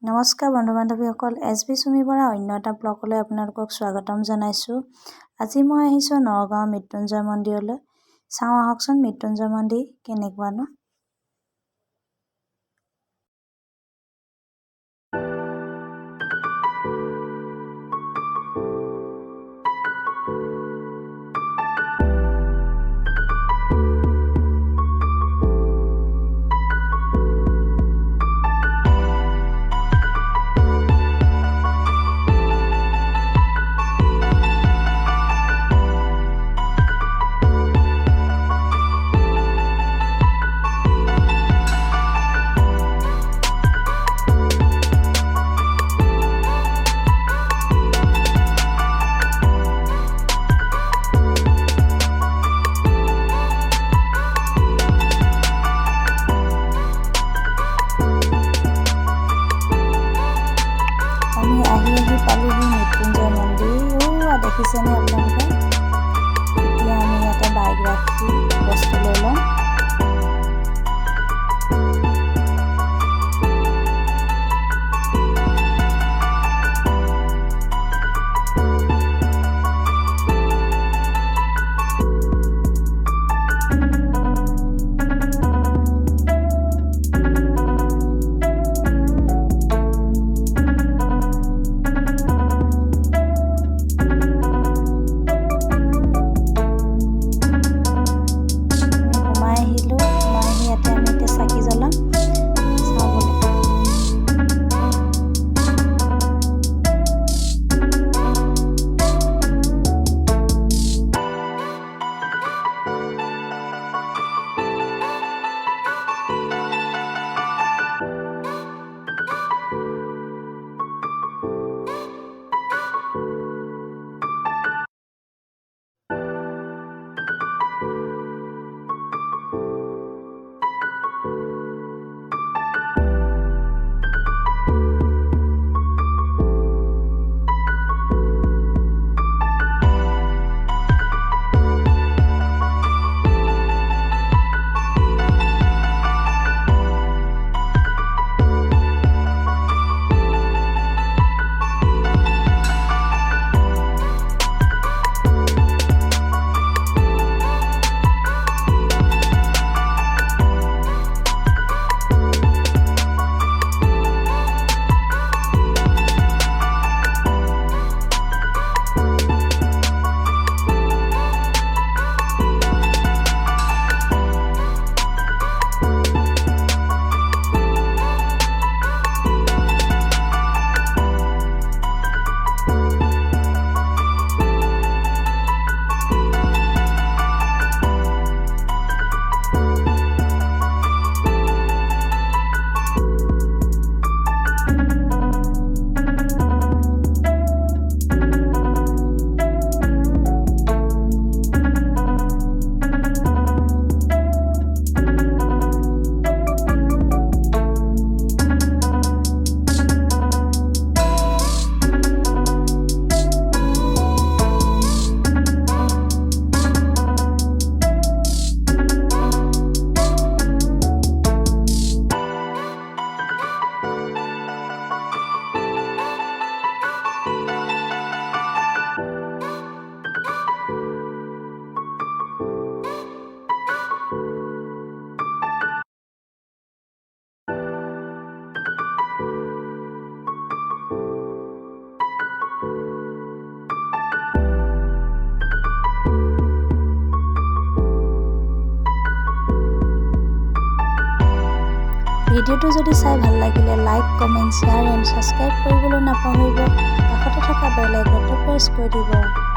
নমস্কাৰ বন্ধু বান্ধৱীসকল, SB চুমি পৰা অন্য এটা ব্লগলৈ আপোনালোকক স্বাগতম জনাইছোঁ। আজি মই আহিছোঁ নগাঁও মৃত্যুঞ্জয় মন্দিৰলৈ। চাওঁ আহকচোন মৃত্যুঞ্জয় মন্দিৰ কেনেকুৱানো। পালোহি মৃত্যুঞ্জয় মন্দিৰ। দেখিছেনে আপোনালোকে? এতিয়া আমি ইয়াতে বাইক ৰাখি বস্তু লৈ ল'ম। ভিডিঅ'টো যদি চাই ভাল লাগিলে like, comment, share and subscribe কৰিবলৈ নাপাহৰিব। কাষতে থকা বেল আইকনটো প্ৰেছ কৰি দিব।